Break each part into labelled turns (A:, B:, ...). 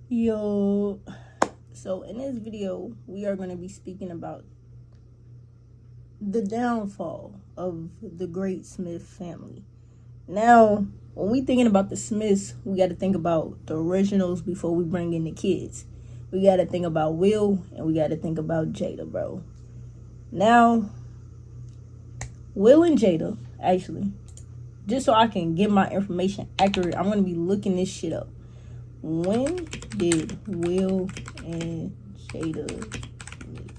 A: Yo, so in this video, we are going to be speaking about the downfall of the great Smith family. Now, when we thinking about the Smiths, we got to think about the originals before we bring in the kids. We got to think about Will and we got to think about Jada, bro. Now, Will and Jada, actually, just so I can get my information accurate, I'm going to be looking this shit up. When did Will and Jada meet?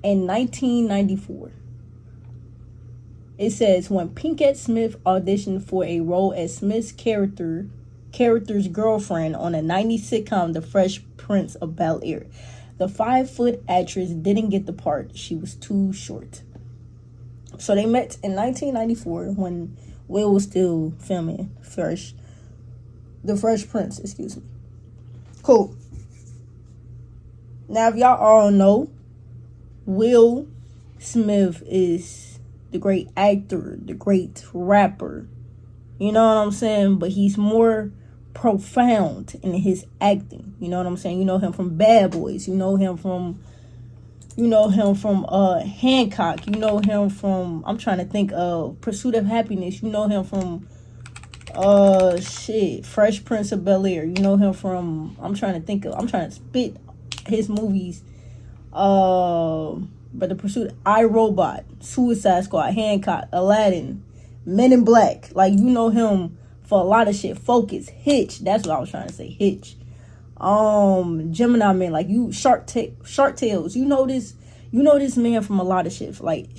A: In 1994. It says when Pinkett Smith auditioned for a role as Smith's character's girlfriend on a 90s sitcom The Fresh Prince of Bel-Air. The 5-foot actress didn't get the part. She was too short. So they met in 1994 when Will was still filming The Fresh Prince, excuse me. Cool. Now, if y'all all know, Will Smith is the great actor, the great rapper. You know what I'm saying? But he's more profound in his acting. You know what I'm saying? You know him from Bad Boys. You know him from Hancock. You know him from, I'm trying to think of Pursuit of Happiness. You know him from Fresh Prince of Bel-Air. You know him from, I'm trying to spit his movies. But the Pursuit, iRobot, Suicide Squad, Hancock, Aladdin, Men in Black. Like, you know him for a lot of shit. Focus, Hitch. That's what I was trying to say. Hitch. Gemini Man, like Shark Tales. You know this man from a lot of shit. Like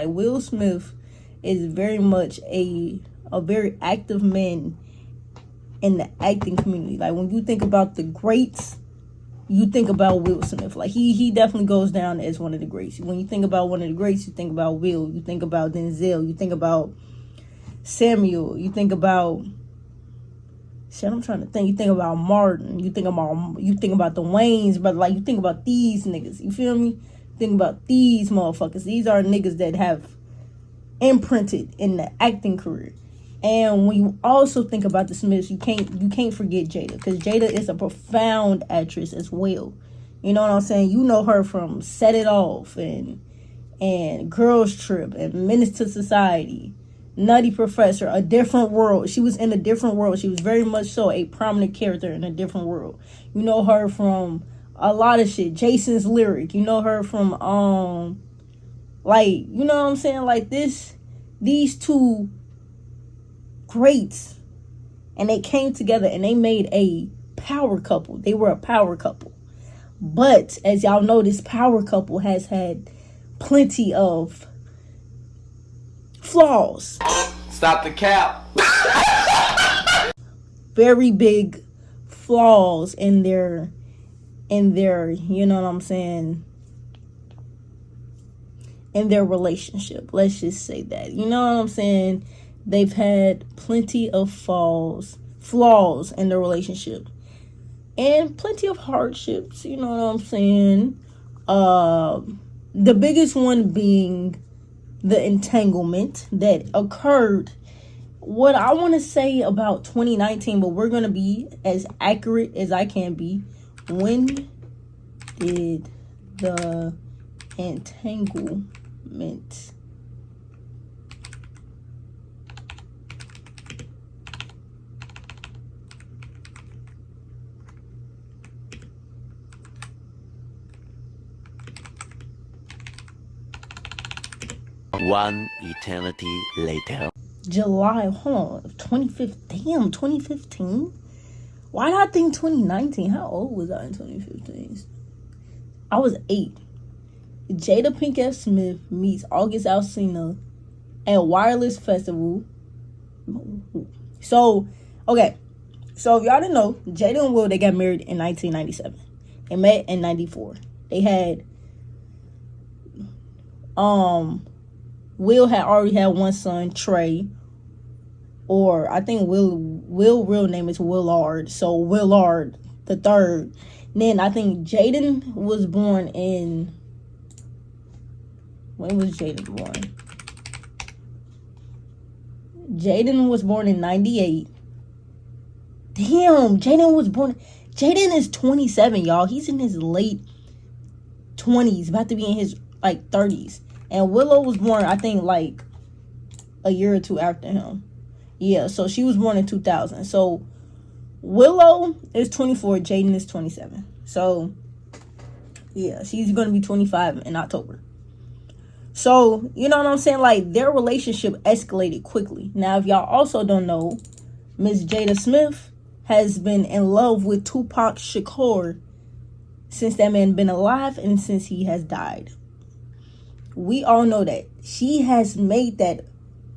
A: Will Smith is very much a very active man in the acting community. Like, when you think about the greats, you think about Will Smith. Like, he definitely goes down as one of the greats. When you think about one of the greats, you think about Will. You think about Denzel. You think about Samuel. You think about I'm trying to think. You think about Martin. You think about the Waynes, but like, you think about these niggas. You feel me? Think about these motherfuckers. These are niggas that have imprinted in the acting career. And when you also think about the Smiths, you can't forget Jada, because Jada is a profound actress as well. You know what I'm saying? You know her from Set It Off and Girls Trip and Menace to Society, Nutty Professor, A Different World. She was in A Different World. She was very much so a prominent character in A Different World. You know her from a lot of shit. Jason's Lyric. You know her from like, you know what I'm saying? Like, these two greats, and they came together and they made a power couple. They were a power couple. But as y'all know, this power couple has had plenty of flaws.
B: Stop the cap.
A: Very big flaws in their, you know what I'm saying, in their relationship. Let's just say that. You know what I'm saying? They've had plenty of flaws in their relationship. And plenty of hardships, you know what I'm saying? The biggest one being the entanglement that occurred, what I want to say, about 2019, but we're going to be as accurate as I can be. When did the entanglement
C: One eternity later.
A: July, hold on, 2015, damn, 2015? Why did I think 2019? How old was I in 2015? I was 8. Jada Pinkett Smith meets August Alsina at Wireless Festival. So, okay. So, if y'all didn't know, Jada and Will, they got married in 1997. They met in 94. They had, Will had already had one son, Trey, or I think Will real name is Willard, so Willard the third. Then I think Jaden was born in, when was Jaden born? Jaden was born in 98. Damn, Jaden is 27, y'all. He's in his late 20s, about to be in his like 30s. And Willow was born, I think, like a year or two after him. Yeah, so she was born in 2000. So Willow is 24, Jaden is 27. So yeah, she's gonna be 25 in October. So, you know what I'm saying? Like, their relationship escalated quickly. Now, if y'all also don't know, Miss Jada Smith has been in love with Tupac Shakur since that man been alive and since he has died. We all know that. She has made that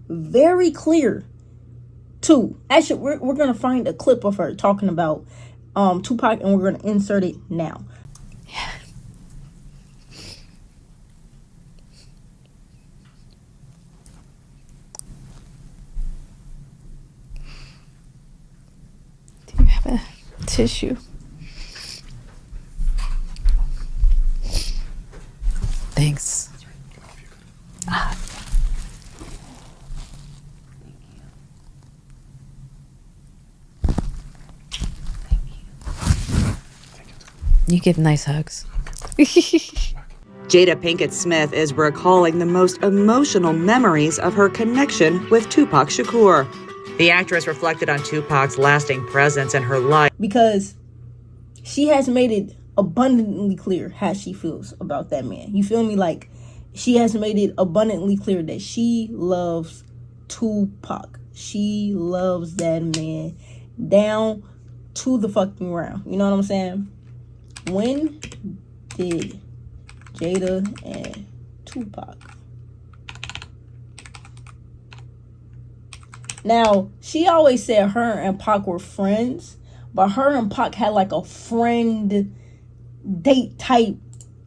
A: very clear, too. Actually, we're going to find a clip of her talking about Tupac, and we're going to insert it now.
D: Do you have a tissue? Thanks. You give nice hugs.
E: Jada Pinkett Smith is recalling the most emotional memories of her connection with Tupac Shakur. The actress reflected on Tupac's lasting presence in her life.
A: Because she has made it abundantly clear how she feels about that man. You feel me? Like, she has made it abundantly clear that she loves Tupac. She loves that man down to the fucking ground. You know what I'm saying? When did Jada and Tupac? Now, she always said her and Pac were friends, but her and Pac had like a friend date type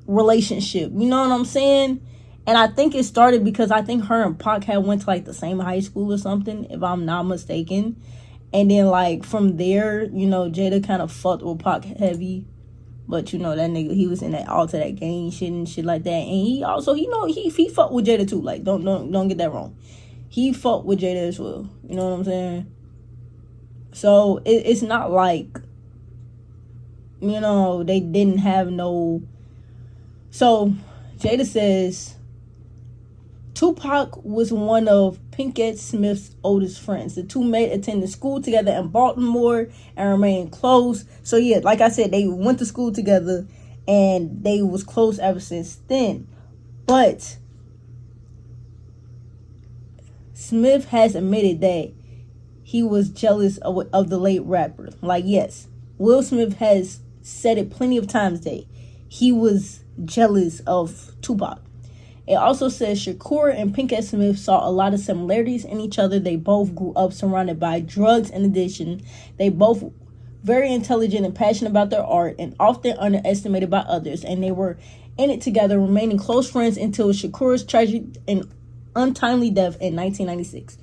A: relationship. You know what I'm saying? And I think it started because I think her and Pac had went to like the same high school or something, if I'm not mistaken. And then like from there, you know, Jada kind of fucked with Pac heavy. But you know, that nigga, he was in that all to that gang shit and shit like that. And he also, he fucked with Jada too. Like, don't get that wrong. He fucked with Jada as well. You know what I'm saying? So it's not like, you know, they didn't have no. So Jada says Tupac was one of Pinkett Smith's oldest friends. The two men attended school together in Baltimore and remained close. So yeah, like I said, they went to school together and they was close ever since then. But Smith has admitted that he was jealous of the late rapper. Like, yes, Will Smith has said it plenty of times that he was jealous of Tupac. It also says Shakur and Pinkett Smith saw a lot of similarities in each other. They both grew up surrounded by drugs. In addition, they both very intelligent and passionate about their art and often underestimated by others. And they were in it together, remaining close friends until Shakur's tragic and untimely death in 1996.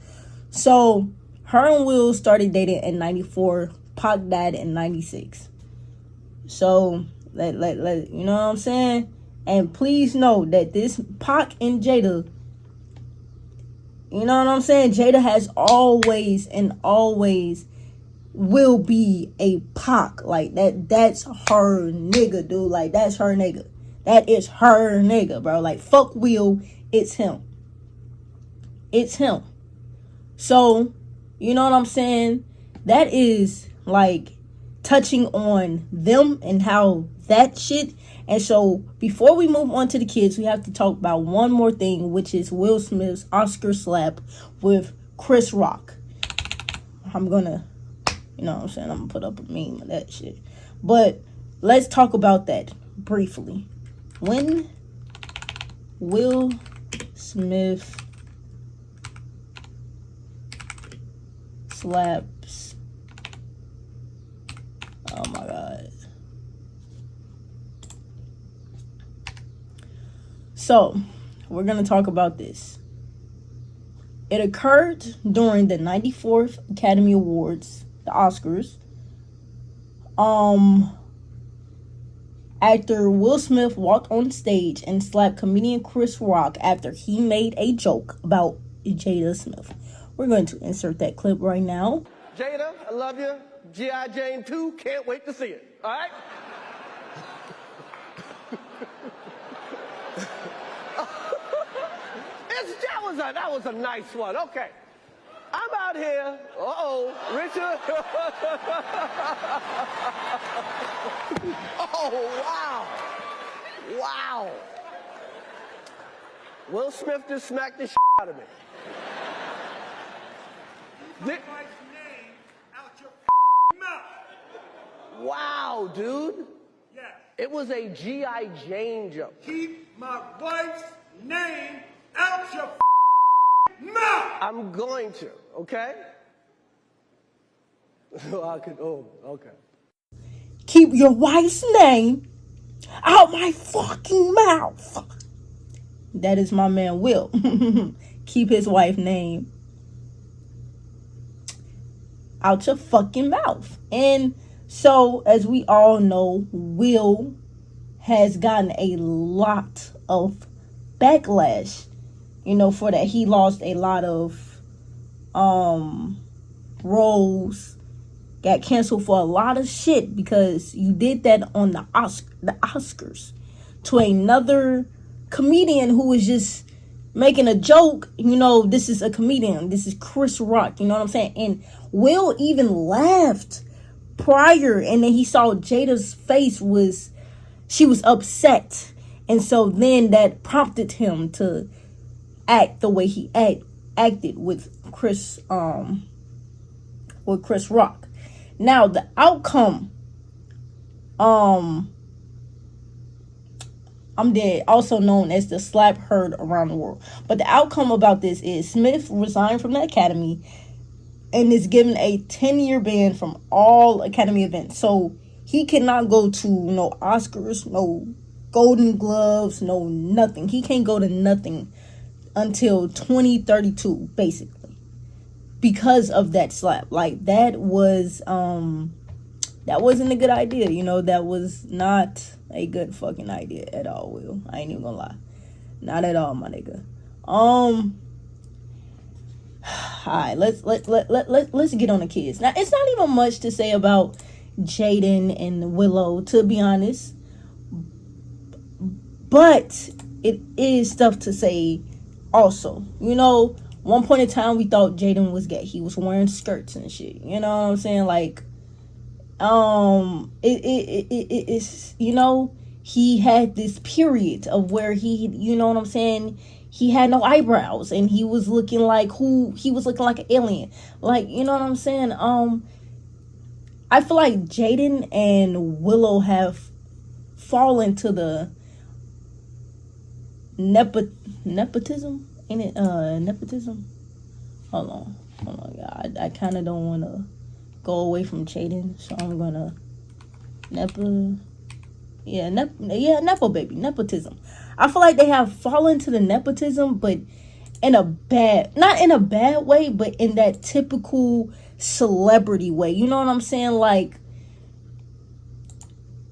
A: So her and Will started dating in 94. Pac died in 96. So let you know what I'm saying? And please know that this Pac and Jada, you know what I'm saying? Jada has always and always will be a Pac. Like, that's her nigga, dude. Like, that's her nigga. That is her nigga, bro. Like, fuck Will, it's him. It's him. So, you know what I'm saying? That is, like, touching on them and how that shit. And so before we move on to the kids, we have to talk about one more thing, which is Will Smith's Oscar slap with Chris Rock. I'm gonna, you know what I'm saying, I'm gonna put up a meme of that shit. But let's talk about that briefly. When Will Smith slaps, oh my god. So, we're going to talk about this. It occurred during the 94th Academy Awards, the Oscars. Actor Will Smith walked on stage and slapped comedian Chris Rock after he made a joke about Jada Smith. We're going to insert that clip right now.
F: Jada, I love you. G.I. Jane 2, can't wait to see it. All right? That was a nice one. Okay. I'm out here. Richard. Oh, wow. Wow. Will Smith just smacked the shit out of me. Wow, dude.
G: Yeah.
F: It was a G.I. Jane joke.
G: Keep my wife's name out your mouth.
F: I'm going to, okay? Okay.
A: Keep your wife's name out my fucking mouth. That is my man Will. Keep his wife's name out your fucking mouth. And so, as we all know, Will has gotten a lot of backlash, for that. He lost a lot of roles, got canceled for a lot of shit because you did that on the Oscars to another comedian who was just making a joke. This is a comedian. This is Chris Rock. You know what I'm saying? And Will even laughed prior, and then he saw Jada's face she was upset, and so then that prompted him to act the way he acted with Chris Rock. Now the outcome, I'm dead, also known as the slap heard around the world. But the outcome about this is Smith resigned from the Academy and is given a 10-year ban from all Academy events. So he cannot go to no Oscars, no Golden Gloves, no nothing. He can't go to nothing until 2032, basically, because of that slap. Like, that wasn't a good idea. That was not a good fucking idea at all, Will. I ain't even gonna lie. Not at all, my nigga. Alright, let's get on the kids. Now, it's not even much to say about Jaden and Willow, to be honest, but it is stuff to say also. One point in time we thought Jaden was gay. He was wearing skirts and shit. You know what I'm saying? Like, it's he had this period of where he, you know what I'm saying, he had no eyebrows and he was looking like an alien. Like, you know what I'm saying? I feel like Jaden and Willow have fallen to the nepotism. Ain't it nepotism? Hold on. I kind of don't want to go away from Jaden, so I'm gonna nepotism. I feel like they have fallen to the nepotism, but not in a bad way, but in that typical celebrity way. You know what I'm saying? Like,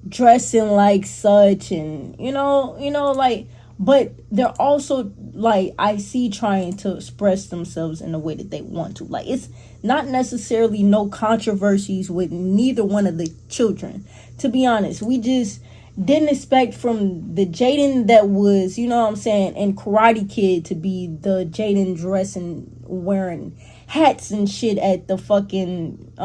A: dressing like such, and like, but they're also, like, I see, trying to express themselves in the way that they want to. Like, it's not necessarily no controversies with neither one of the children. To be honest, we just didn't expect from the Jaden that was, you know what I'm saying, in Karate Kid to be the Jaden dressing, wearing hats and shit at the fucking Met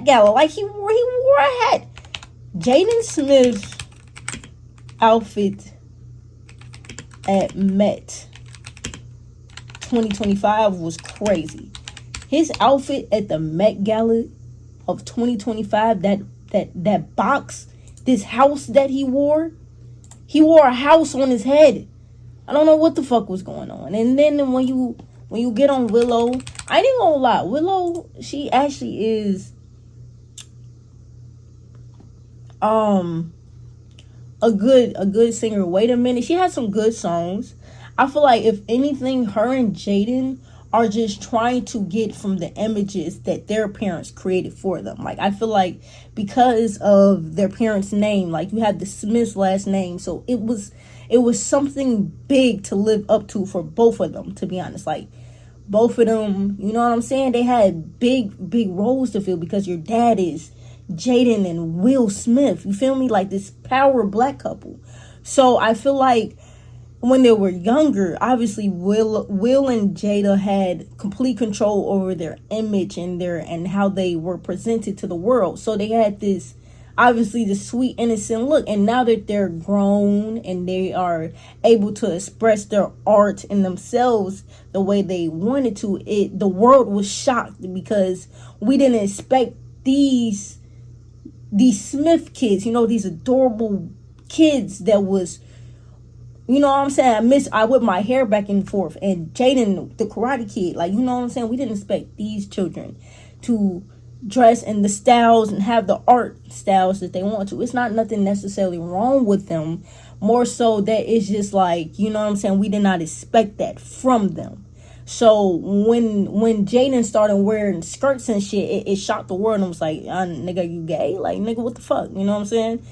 A: Gala. Like, he wore a hat. Jaden Smith's outfit at Met 2025 was crazy. His outfit at the Met Gala of 2025, that box, this house that he wore a house on his head. I don't know what the fuck was going on. And then when you get on Willow, I ain't gonna lie, Willow, she actually is a good singer. Wait a minute, she has some good songs. I feel like, if anything, her and Jaden are just trying to get from the images that their parents created for them. Like, I feel like because of their parents' name, like, you have the Smith's last name, so it was it was something big to live up to for both of them, to be honest. Like, both of them, you know what I'm saying? They had big roles to fill because your dad is Jaden and Will Smith. You feel me? Like this power black couple. So I feel like when they were younger, obviously Will and Jada had complete control over their image and how they were presented to the world. So they had this, obviously, the sweet innocent look. And now that they're grown and they are able to express their art and themselves the way they wanted to, the world was shocked because we didn't expect these Smith kids, you know, these adorable kids that was, you know what I'm saying, I whip my hair back and forth, and Jaden, the Karate Kid, like, you know what I'm saying, we didn't expect these children to dress in the styles and have the art styles that they want to. It's not nothing necessarily wrong with them, more so that it's just like, you know what I'm saying, we did not expect that from them. So when Jaden started wearing skirts and shit, it shocked the world, and I was like, nigga, you gay? Like, nigga, what the fuck? You know what I'm saying?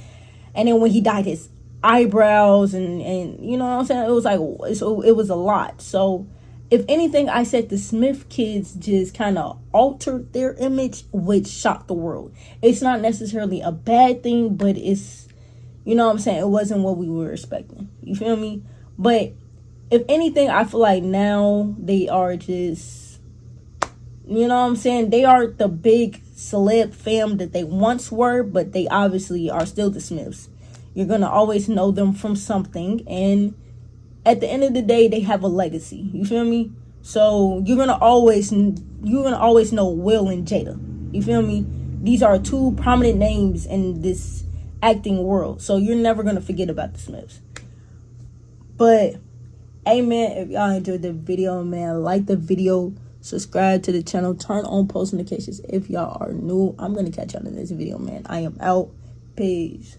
A: And then when he dyed his eyebrows and you know what I'm saying, it was like, it was a lot. So if anything, I said the Smith kids just kind of altered their image, which shocked the world. It's not necessarily a bad thing, but it's, you know what I'm saying, it wasn't what we were expecting. You feel me? But if anything, I feel like now they are just, you know what I'm saying, they are the big celeb fam that they once were, but they obviously are still the Smiths. You're going to always know them from something, and at the end of the day, they have a legacy. You feel me? So you're going to always know Will and Jada. You feel me? These are two prominent names in this acting world, so you're never going to forget about the Smiths. But hey man, if y'all enjoyed the video, man, like the video, subscribe to the channel, turn on post notifications if y'all are new. I'm gonna catch y'all in this video, man. I am out. Peace.